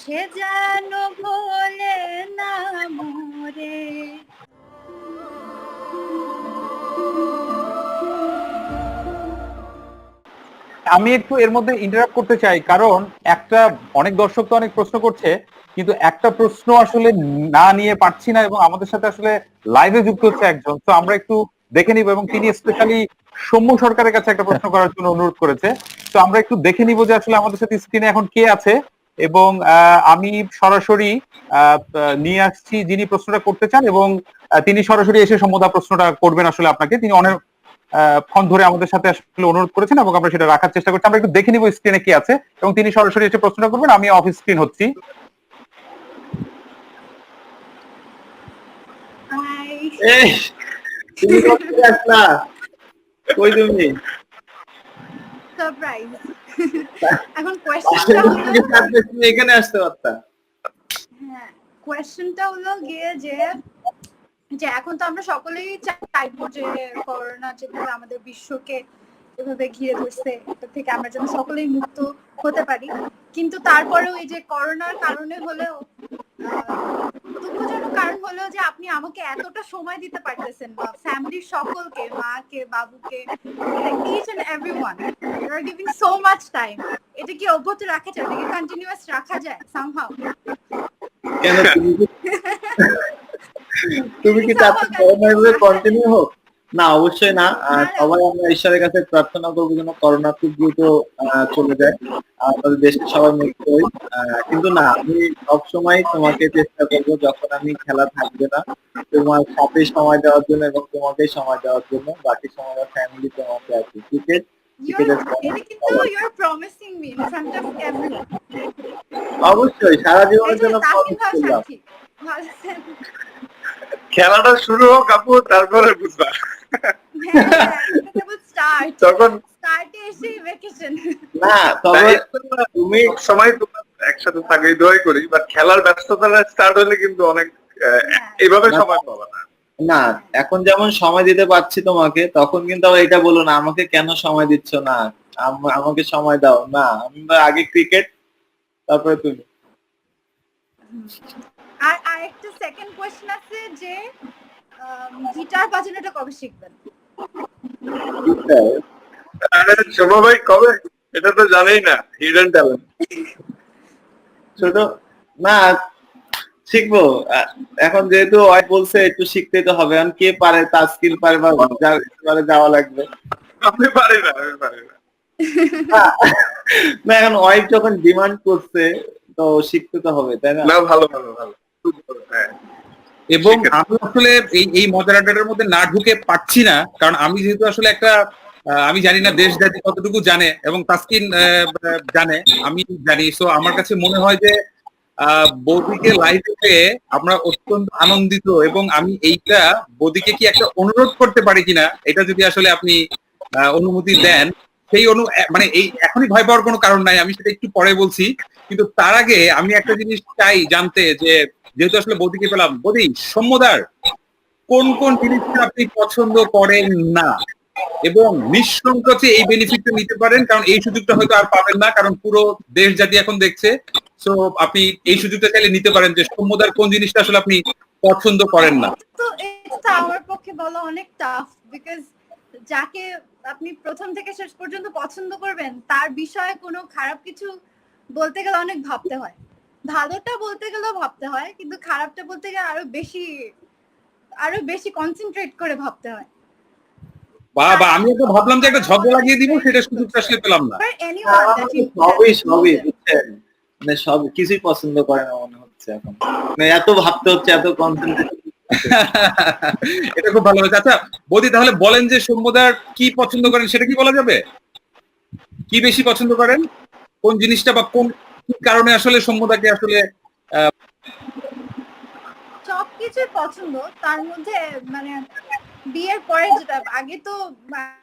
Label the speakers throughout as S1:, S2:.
S1: সে যেন ভোলে না মোরে।
S2: আমি একটু এর মধ্যে ইন্টারাপ্ট করতে চাই, কারণ একটা অনেক দর্শক তো অনেক প্রশ্ন করছে, কিন্তু একটা প্রশ্ন আসলে না নিয়ে পারছি না, এবং আমাদের সাথে আসলে লাইভে যুক্ত হচ্ছে একজন, তো আমরা একটু দেখে নিব। এবং তিনি স্পেশালি সৌম্য সরকারের কাছে একটা প্রশ্ন করার জন্য অনুরোধ করেছে, তো আমরা একটু দেখে নিব যে আসলে আমাদের সাথে স্ক্রিনে এখন কে আছে। এবং আমি সরাসরি নিয়ে আসছি যিনি প্রশ্নটা করতে চান, এবং তিনি সরাসরি এসে সম্বোধা প্রশ্নটা করবেন আসলে আপনাকে। তিনি অনেক ফোন ধরে আমাদের সাথে আসলে অনুরোধ করেছেন, এবং আমরা সেটা রাখার চেষ্টা করছি। আমরা একটু দেখে নিব স্ক্রিনে কি আছে, এবং তিনি সরাসরি এসে প্রশ্নটা করবেন। আমি অফ স্ক্রিন হচ্ছি।
S3: তুমি আসলা কই তুমি?
S1: সারপ্রাইজ। এখন কোয়েশ্চেনটা হলো,
S3: এখানে আসতে পারতা।
S1: হ্যাঁ, কোয়েশ্চেনটা হলো গিয়ে যে এখন তো আমরা সকলেই চাইবো যে করোনা যেভাবে আমাদের বিশ্বকে এভাবে ঘিরে ধরছে, এটা থেকে আমরা যেন সকলেই মুক্ত হতে পারি। কিন্তু তারপরেও এই যে করোনার কারণে হলেও দুঃখজনক কারণ হলো যে আপনি আমাকে এতটা সময় দিতে পারতেছেন না, ফ্যামিলির সকলকে, মাকে, বাবুকে, each and everyone you are giving so much time. এটা কি অব্যাহত রাখা যায়, এটা কি কন্টিনিউয়াস রাখা যায় somehow?
S3: কেন তুমি কি চাচ্ছ করোনা এভাবে কন্টিনিউ হোক? না, অবশ্যই না। সবাই আমরা ঈশ্বরের কাছে প্রার্থনা করবো যেন করোনা খুব দ্রুত চলে যায়, আমাদের দেশে সবাই মুক্ত হই। কিন্তু না, আমি সবসময় তোমাকে চেষ্টা করবো, যখন আমি খেলা থাকবে না, তোমার সাথে সময় দেওয়ার জন্য এবং তোমাকে সময় দেওয়ার জন্য। বাকি সময়টা ফ্যামিলি তোমাকে আছে। ক্রিকেট অবশ্যই সারা জীবনের জন্য
S4: খেলাটা শুরু হোক আপু, তারপরে বুঝবা। তখন
S3: না, তবে
S4: তুমি সময় একসাথে থাকবে দোয়াই করি, বাট খেলার ব্যস্ততা স্টার্ট হলে কিন্তু অনেক এইভাবে সময় পাবা না।
S3: না, এখন যেমন সময় দিতে পারছি তোমাকে, তখন কিন্তু আবার এটা বলো না আমাকে কেন সময় দিচ্ছ না, আমাকে সময় দাও না। আমি আগে ক্রিকেট, তারপরে তুমি।
S1: আর আরেকটা সেকেন্ড কোশ্চেন আছে যে গিটার বাজানোটা কবে শিখবেন?
S4: আরে শোভা ভাই, কবে? এটা তো জানেই না, হিডেন ট্যালেন্ট।
S3: ছোট না, শিখবো। এখন যেহেতু ওয়াইফ বলছে একটু শিখতে তো হবে, এখন কে পারে, তার স্কিল পারে বা যাওয়া লাগবে।
S4: আমি পারি না, আমি পারি না।
S3: না, এখন ওয়াইফ যখন ডিমান্ড করছে তো শিখতে তো হবে, তাই না?
S4: না, ভালো ভালো ভালো। হ্যাঁ।
S2: এবং আমি আসলে এই মডারেটরের মধ্যে না ঢুকে পাচ্ছি না, কারণ আমি যেহেতু আসলে একটা আমি জানি না দেশ জাতি কতটুকু জানে, এবং তাসকিন জানে, আমি জানি। সো আমার কাছে মনে হয় যে বৌদিকে লাইভে পেয়ে আমরা অত্যন্ত আনন্দিত, এবং আমি এইটা বৌদিকে কি একটা অনুরোধ করতে পারি কিনা, এটা যদি আসলে আপনি অনুমতি দেন, সেই মানে এই এখনই ভয় পাওয়ার কোনো কারণ নাই, আমি সেটা একটু পরে বলছি। কিন্তু তার আগে আমি একটা জিনিস চাই জানতে, যে যেহেতু আসলে বৌদিকে পেলাম, বৌদি সৌম্যদার কোন কোন জিনিসটা আপনি পছন্দ করেন না, এবং নিঃসংকোচে এই বেনিফিটটা নিতে পারেন, কারণ এই সুযোগটা হয়তো আর পাবেন না, কারণ পুরো দেশ জাতি এখন দেখছে। সো আপনি এই সুযোগটা চাইলে নিতে পারেন, যে সৌম্যদার কোন জিনিসটা আসলে আপনি পছন্দ করেন না।
S1: তো এটা আমার পক্ষে বলা অনেক টাফ, বিকজ যাকে আপনি প্রথম থেকে শেষ পর্যন্ত পছন্দ করবেন তার বিষয়ে কোনো খারাপ কিছু বলতে গেলে অনেক ভাবতে হয়, ভালোটা বলতে গেলেও ভাবতে হয়, কিন্তু খারাপটা বলতে গেলে আরো বেশি কনসেন্ট্রেট করে ভাবতে হয়।
S2: বা আমি তো ভাবলাম যে একটা ঝগড়া লাগিয়ে দিব, সেটা সুযোগটা আসলে পেলাম না।
S3: সবই বুঝছেন, মানে সব কিছুই পছন্দ করে না মনে হচ্ছে এখন, মানে এত ভাবতে হচ্ছে, এত কনসেন্ট্রেট।
S2: এটা খুব ভালো হয়েছে। আচ্ছা বৌদি, তাহলে বলেন যে সৌম্যদার কি পছন্দ করেন, সেটা কি বলা যাবে? কি বেশি পছন্দ করেন, কোন জিনিসটা, বা কোন কারণে আসলে সৌম্যদাকে আসলে?
S1: সবকিছুই পছন্দ, তার মধ্যে মানে বিয়ের পরে যেটা, আগে তো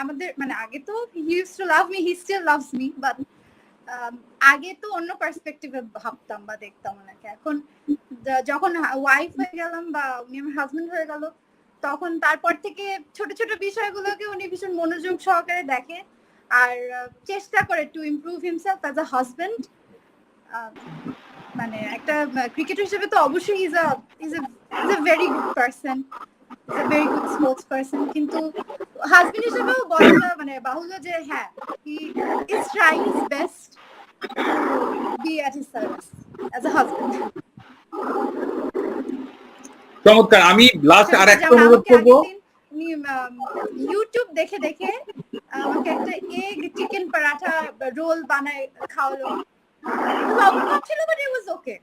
S1: আমাদের মানে আগে তো he used to love me, he still loves me, but আগে তো অন্য পার্সপেক্টিভে ভাবতাম বা দেখতাম ওনাকে। এখন যখন ওয়াইফ হয়ে গেলাম বা উনি আমার হাজবেন্ড হয়ে গেল, তখন তারপর থেকে ছোট ছোট বিষয়গুলোকে উনি ভীষণ মনোযোগ সহকারে দেখে আর চেষ্টা করে to improve himself as a husband. মানে একটা ক্রিকেটার হিসেবে তো অবশ্যই is a very good person, is a very good sports person, কিন্তু হাজবেন্ড হিসেবেও বলাটা মানে বাহুল্য যে হ্যাঁ he is trying his best to be at his service as a husband.
S2: চমৎকার। আমি লাস্ট আর একটা
S1: যেমন
S2: অনুরোধ
S1: আমাকে
S2: করবো।
S1: আগের দিন উনি ইউটিউব দেখে দেখে আমাকে একটা এগ চিকেন পরাঠা রোল বানায় খাওয়ালো। লবণ ছিল বাট ইট ওয়াজ ওকে।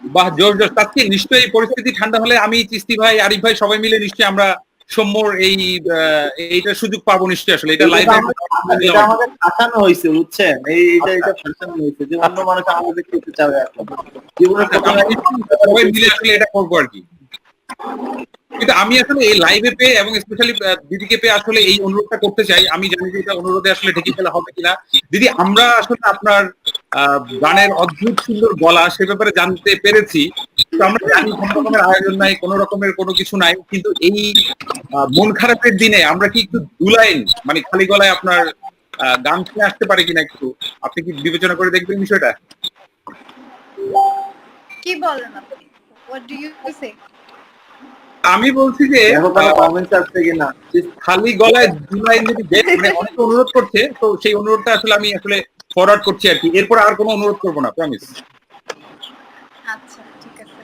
S2: বাহ, জোর জোর। তাসকিন, নিশ্চয়ই পরিস্থিতি ঠান্ডা হলে আমি, চিস্তি ভাই, আরিফ ভাই সবাই মিলে নিশ্চয়ই আমরা সৌম্যর এইটার সুযোগ পাবো নিশ্চয়ই। আসলে এটা লাইভে
S3: এটা আমাদের আসানো হয়েছে, বুঝছেন? এটা ফাঁসানো হয়েছে যে অন্য মানুষ আমাদের খেতে চাবে এখন জীবনে প্রথমে।
S2: সবাই মিলে আসলে এটা করবো আর কি। কিন্তু আমি আসলে এই লাইভে পেয়ে এবং স্পেশালি দিদিকে পেয়ে আসলে এই অনুরোধটা করতে চাই। আমি জানি যে এটা অনুরোধে আসলে ঢেকে ফেলা হবে কিনা। দিদি, আমরা আসলে আপনার গানের অদ্ভুত সুন্দর গলা সে ব্যাপারে জানতে পেরেছি। তো আমরা জানি কোনো রকমের আয়োজন নাই, কোনো রকমের কোনো কিছু নাই, কিন্তু এই মন খারাপের দিনে আমরা কি একটু দু লাইন মানে খালি গলায় আপনার গান শুনে আসতে পারে কিনা, একটু আপনি কি বিবেচনা করে দেখবেন বিষয়টা?
S1: কি বলেন আপনি? হোয়াট ডু ইউ সে?
S2: আমি বলছি যে
S3: কমেন্টস আসছে কিনা।
S2: খালি গলায় দু লাইন যদি দেন, মানে অনেকে অনুরোধ করছে, তো সেই অনুরোধটা আসলে আমি আসলে ফরওয়ার্ড করছি আর কি। এরপর আর কোনো অনুরোধ করবো না, প্রমিস।
S1: আচ্ছা ঠিক আছে।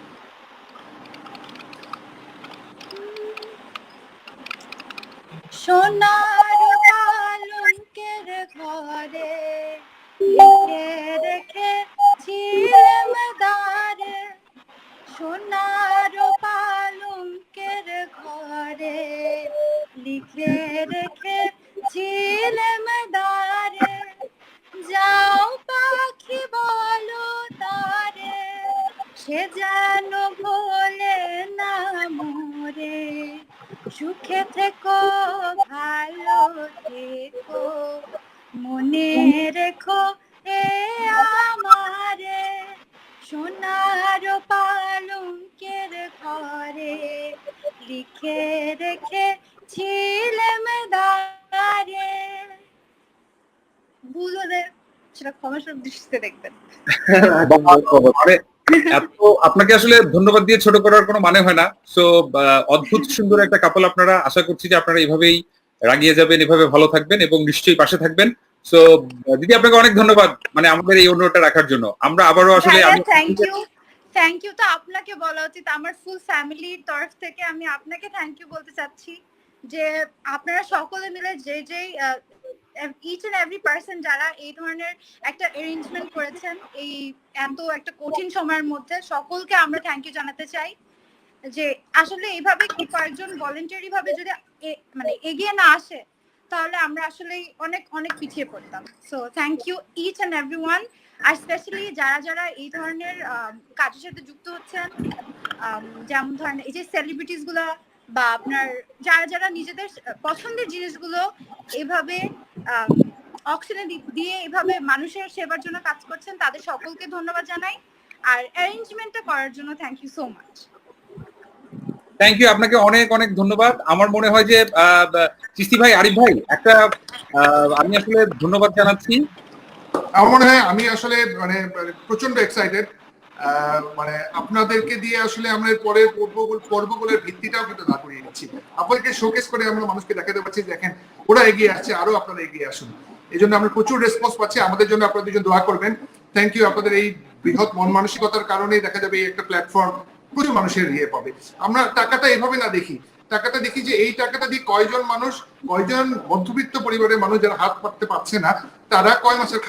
S1: সোনার পালঙ্কের ঘরে লিখে রেখেছিলাম দ্বারে, সোনার পালঙ্কের ঘরে লিখে রেখেছিলাম দ্বারে, যাও পাখি বলো তারে সে যেন ভোলে না মোরে, সুখে থেকো ভালো থেকো মনে রেখো এ আমারে, সোনার পালঙ্কের ঘরে লিখে রেখেছিলাম দ্বারে। ভুল হলে সেটা ক্ষমাসুর দৃষ্টিতে দেখবেন।
S2: আপনাকে আসলে ধন্যবাদ দিয়ে ছোট করার কোনো মানে হয় না। সো অদ্ভুত সুন্দর একটা কাপল আপনারা। আশা করছি যে আপনারা এইভাবেই রাগিয়ে যাবেন, এভাবে ভালো থাকবেন এবং নিশ্চয়ই পাশে থাকবেন। সো দিদি, আপনাকে অনেক ধন্যবাদ মানে আমাদের এই অনুরোধটা রাখার জন্য। আমরা আবারও আসলে
S1: থ্যাংক ইউ তো আপনাকে বলা উচিত। আমার ফুল ফ্যামিলির তরফ থেকে আমি আপনাকে থ্যাংক ইউ বলতে চাচ্ছি যে আপনারা সকলে মিলে যে ইচ এন্ড এভরি পার্সন যারা এই ধরনের একটা অ্যারেঞ্জমেন্ট করেছেন এই এত একটা কঠিন সময়ের মধ্যে, সকলকে আমরা থ্যাংক ইউ জানাতে চাই। যে আসলে এইভাবে কয়েকজন ভলেন্টারি ভাবে যদি মানে এগিয়ে না আসে তাহলে আমরা আসলে অনেক অনেক পিছিয়ে পড়তাম। So thank you each and everyone, আর স্পেশালি যারা যারা এই ধরনের কাজের সাথে যুক্ত হচ্ছেন, যেমন ধরেন এই যে সেলিব্রিটিস গুলা বা আপনার যারা যারা নিজেদের পছন্দের জিনিসগুলো এইভাবে অকশনে দিয়ে এইভাবে মানুষের সেবার জন্য কাজ করছেন, তাদের সকলকে ধন্যবাদ জানাই। আর অ্যারেঞ্জমেন্টটা করার জন্য thank you so much.
S2: Thank you, আপনাকে অনেক অনেক ধন্যবাদ। আমার মনে হয় যে চিস্তি ভাই, আরিফ ভাই, একটা আমি আসলে ধন্যবাদ জানাচ্ছি।
S5: আমার মনে হয় আমি আসলে মানে প্রচন্ড এক্সাইটেড, মানে আপনাদেরকে দিয়ে আসলে আমরা পরের পর্বগুলোর ভিত্তিটাও কিন্তু দাঁড় করিয়ে নিচ্ছি। আপনাদেরকে শোকেস করে আমরা মানুষকে দেখাতে পারছি দেখেন ওরা এগিয়ে আসছে, আরো আপনারা এগিয়ে আসুন। এই জন্য আমরা প্রচুর রেসপন্স পাচ্ছি। আমাদের জন্য আপনারা দুজন দোয়া করবেন। Thank you. আপনাদের এই বৃহৎ মন মানসিকতার কারণেই দেখা যাবে এই একটা প্ল্যাটফর্ম প্রচুর মানুষের ইয়ে পাবে। আমরা টাকাটা এভাবে না দেখি, টাকাটা দেখি যে এই টাকাটা দিয়ে কয়জন মানুষ, কয়জন মধ্যবিত্ত পরিবারের মানুষ যারা হাত পাততে পারছে না তারা কয় মাসের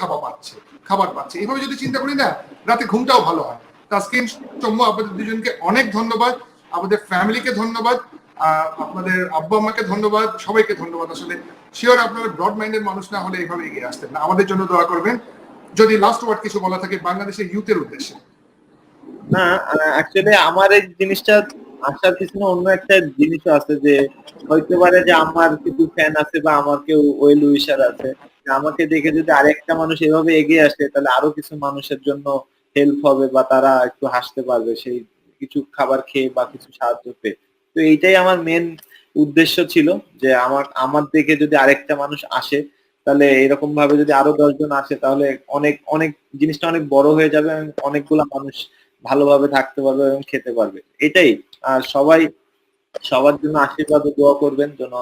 S5: খাবার পাচ্ছে। এইভাবে যদি চিন্তা করি না, রাতে ঘুমটাও ভালো হয়। তাসকিন, সৌম্য, আপনাদের দুজনকে অনেক ধন্যবাদ, আমাদের ফ্যামিলিকে ধন্যবাদ, আপনাদের আব্বা আম্মাকে ধন্যবাদ, সবাইকে ধন্যবাদ। আসলে শিওর আপনারা ব্রড মাইন্ডের মানুষ না হলে এইভাবে এগিয়ে আসতেন না। আমাদের জন্য দোয়া করবেন। যদি লাস্ট ওয়ার্ড কিছু বলা থাকে বাংলাদেশের ইউথের উদ্দেশ্যে।
S3: না, অ্যাকচুয়ালি আমার এই জিনিসটা আসার পিছনে অন্য একটা জিনিসও আছে, যে হইতে পারে যে আমার কিছু ফ্যান আছে বা আমার কেউ ওয়েল উইশার আছে, আমাকে দেখে যদি আরেকটা মানুষ এভাবে এগিয়ে আসে তাহলে আরো কিছু মানুষের জন্য হেল্প হবে বা তারা একটু হাসতে পারবে সেই কিছু খাবার খেয়ে বা কিছু সাহায্য পেয়ে। তো এইটাই আমার মেন উদ্দেশ্য ছিল, যে আমার দেখে যদি আরেকটা মানুষ আসে তাহলে এরকম ভাবে যদি আরো 10 জন আসে তাহলে অনেক অনেক জিনিসটা অনেক বড় হয়ে যাবে এবং অনেকগুলা মানুষ ভালোভাবে থাকতে পারবে এবং খেতে পারবে। এটাই। আর সবাই সবার জন্য আশীর্বাদ ও দোয়া করবেন যেন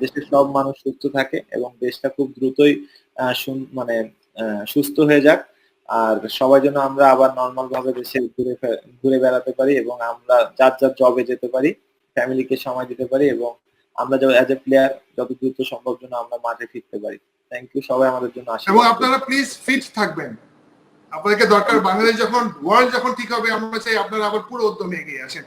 S3: দেশের সব মানুষ সুস্থ থাকে এবং দেশটা খুব দ্রুতই মানে সুস্থ হয়ে যাক। আর সবাই যেন আমরা আবার নরমাল ভাবে দেশে ঘুরে বেড়াতে পারি এবং আমরা যার যার জবে যেতে পারি, ফ্যামিলিকে সময় দিতে পারি এবং আমরা অ্যাজ এ প্লেয়ার যত দ্রুত সম্ভব যেন আমরা মাঠে ফিরতে পারি। থ্যাংক ইউ, সবাই আমাদের জন্য
S5: এবং
S3: আশীর্বাদ করবেন।
S5: আপনারা প্লিজ ফিট থাকবেন। আপনাদেরকে দরকার, বাংলাদেশ যখন ওয়ার্ল্ড যখন ঠিক হবে আমরা চাই আপনারা আবার পুরো উদ্যমে এগিয়ে আসেন।